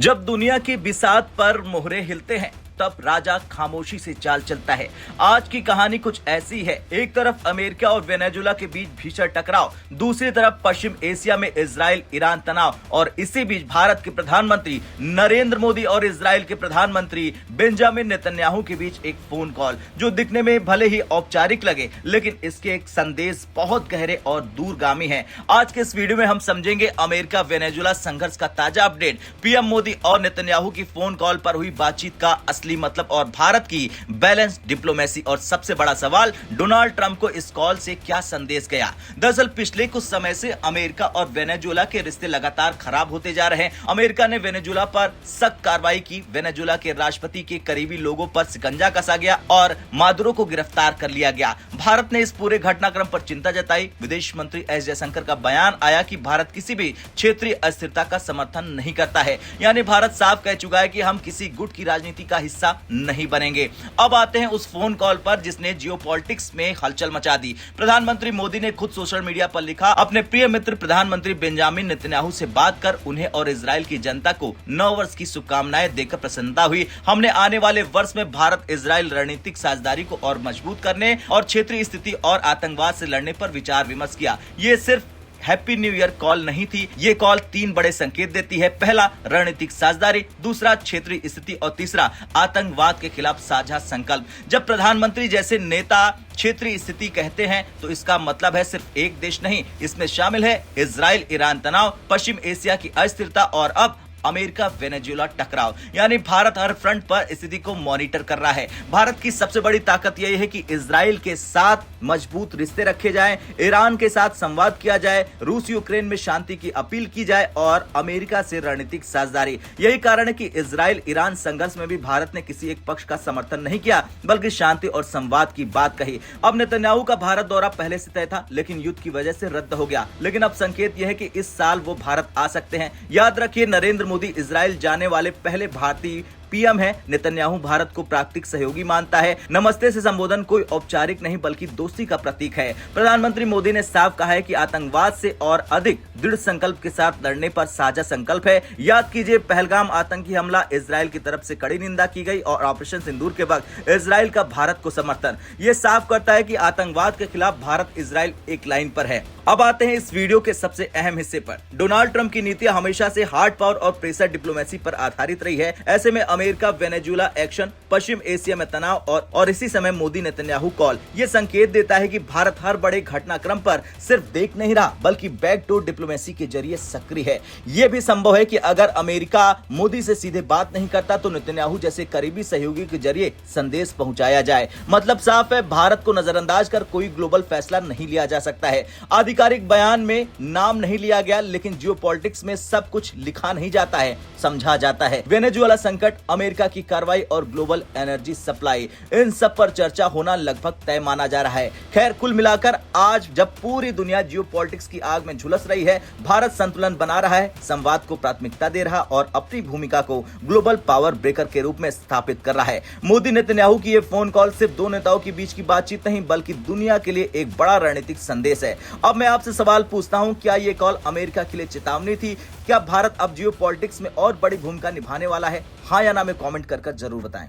जब दुनिया की बिसात पर मोहरे हिलते हैं तब राजा खामोशी से चाल चलता है। आज की कहानी कुछ ऐसी है। एक तरफ अमेरिका और वेनेजुला के बीच भीषण टकराव, दूसरी तरफ पश्चिम एशिया में इजराइल ईरान तनाव और इसी बीच भारत के प्रधानमंत्री नरेंद्र मोदी और इजराइल के प्रधानमंत्री बेंजामिन नेतन्याहू के बीच एक फोन कॉल, जो दिखने में भले ही औपचारिक लगे लेकिन इसके एक संदेश बहुत गहरे और दूरगामी है। आज के इस वीडियो में हम समझेंगे अमेरिका वेनेजुला संघर्ष का ताजा अपडेट, पीएम मोदी और नेतन्याहू की फोन कॉल पर हुई बातचीत का असली मतलब और भारत की बैलेंस डिप्लोमेसी, और सबसे बड़ा सवाल, डोनाल्ड ट्रंप को इस कॉल से क्या संदेश गया। दरअसल पिछले कुछ समय से अमेरिका और वेनेजुला के रिश्ते लगातार खराब होते जा रहे हैं। अमेरिका ने वेनेजुला पर सख्त कार्रवाई की, वेनेजुला के राष्ट्रपति के करीबी लोगों पर शिकंजा कसा गया और मादुरो को गिरफ्तार कर लिया गया। भारत ने इस पूरे घटनाक्रम पर चिंता जताई। विदेश मंत्री एस जयशंकर का बयान आया कि भारत किसी भी क्षेत्रीय अस्थिरता का समर्थन नहीं करता है, यानी भारत साफ कह चुका है कि हम किसी गुट की राजनीति का हिस्सा नहीं बनेंगे। अब आते हैं उस फोन कॉल पर जिसने जियोपॉलिटिक्स में हलचल मचा दी। प्रधानमंत्री मोदी ने खुद सोशल मीडिया पर लिखा, अपने प्रिय मित्र प्रधानमंत्री बेंजामिन नेतन्याहू से बात कर उन्हें और इजराइल की जनता को नव वर्ष की शुभकामनाएं देकर प्रसन्नता हुई। हमने आने वाले वर्ष में भारत इजराइल रणनीतिक साझेदारी को और मजबूत करने और क्षेत्रीय स्थिति और आतंकवाद से लड़ने पर विचार विमर्श किया। ये सिर्फ हैप्पी न्यू ईयर कॉल नहीं थी, ये कॉल 3 बड़े संकेत देती है। पहला, रणनीतिक साझेदारी, दूसरा, क्षेत्रीय स्थिति और तीसरा, आतंकवाद के खिलाफ साझा संकल्प। जब प्रधानमंत्री जैसे नेता क्षेत्रीय स्थिति कहते हैं तो इसका मतलब है सिर्फ एक देश नहीं, इसमें शामिल है इजराइल ईरान तनाव, पश्चिम एशिया की अस्थिरता और अब अमेरिका वेनेजुला टकराव। यानी भारत हर फ्रंट पर स्थिति को मॉनिटर कर रहा है। भारत की सबसे बड़ी ताकत यही है कि इजराइल के साथ मजबूत रिश्ते रखे जाएं, ईरान के साथ संवाद किया जाए, रूस यूक्रेन में शांति की अपील की जाए और अमेरिका से रणनीतिक साझेदारी। यही कारण है कि इजराइल ईरान संघर्ष में भी भारत ने किसी एक पक्ष का समर्थन नहीं किया, बल्कि शांति और संवाद की बात कही। अब नेतन्याहू का भारत दौरा पहले से तय था, लेकिन युद्ध की वजह से रद्द हो गया। लेकिन अब संकेत यह है कि इस साल वो भारत आ सकते हैं। याद रखिए, नरेंद्र मोदी इजराइल जाने वाले पहले भारतीय पीएम है। नेतन्याहू भारत को प्राकृतिक सहयोगी मानता है। नमस्ते से संबोधन कोई औपचारिक नहीं बल्कि दोस्ती का प्रतीक है। प्रधानमंत्री मोदी ने साफ कहा है कि आतंकवाद से और अधिक दृढ़ संकल्प के साथ लड़ने पर साझा संकल्प है। याद कीजिए, पहलगाम आतंकी हमला, इजराइल की तरफ से कड़ी निंदा की गई और ऑपरेशन सिंदूर के वक्त इजराइल का भारत को समर्थन। ये साफ करता है कि आतंकवाद के खिलाफ भारत इजराइल एक लाइन पर है। अब आते हैं इस वीडियो के सबसे अहम हिस्से पर। डोनाल्ड ट्रंप की नीतियां हमेशा से हार्ड पावर और प्रेशर डिप्लोमेसी पर आधारित रही है। ऐसे में अमेरिका वेनेजुला एक्शन, पश्चिम एशिया में तनाव और इसी समय मोदी नेतन्याहू कॉल, ये संकेत देता है कि भारत हर बड़े घटनाक्रम पर सिर्फ देख नहीं रहा बल्कि बैकडोर डिप्लोमेसी के जरिए सक्रिय है। यह भी संभव है कि अगर अमेरिका मोदी से सीधे बात नहीं करता तो नेतन्याहू जैसे करीबी सहयोगी के जरिए संदेश पहुंचाया जाए। मतलब साफ है, भारत को नजरअंदाज कर कोई ग्लोबल फैसला नहीं लिया जा सकता है। आधिकारिक बयान में नाम नहीं लिया गया, लेकिन जियोपॉलिटिक्स में सब कुछ लिखा नहीं जाता है, समझा जाता है। वेनेजुला संकट, अमेरिका की कार्रवाई और ग्लोबल एनर्जी सप्लाई, इन सब पर चर्चा होना लगभग तय माना जा रहा है। खैर, कुल मिलाकर आज जब पूरी दुनिया जियोपॉलिटिक्स की आग में झुलस रही है, भारत संतुलन बना रहा है, संवाद को प्राथमिकता दे रहा और अपनी भूमिका को ग्लोबल पावर ब्रेकर के रूप में स्थापित कर रहा है। मोदी नेतन्याहू की ये फोन कॉल सिर्फ दो नेताओं के बीच की बातचीत नहीं बल्कि दुनिया के लिए एक बड़ा रणनीतिक संदेश है। अब मैं आपसे सवाल पूछता हूं, क्या ये कॉल अमेरिका के लिए चेतावनी थी? क्या भारत अब जियोपॉलिटिक्स में और बड़ी भूमिका निभाने वाला है? हाँ या ना में कमेंट कर जरूर बताएं।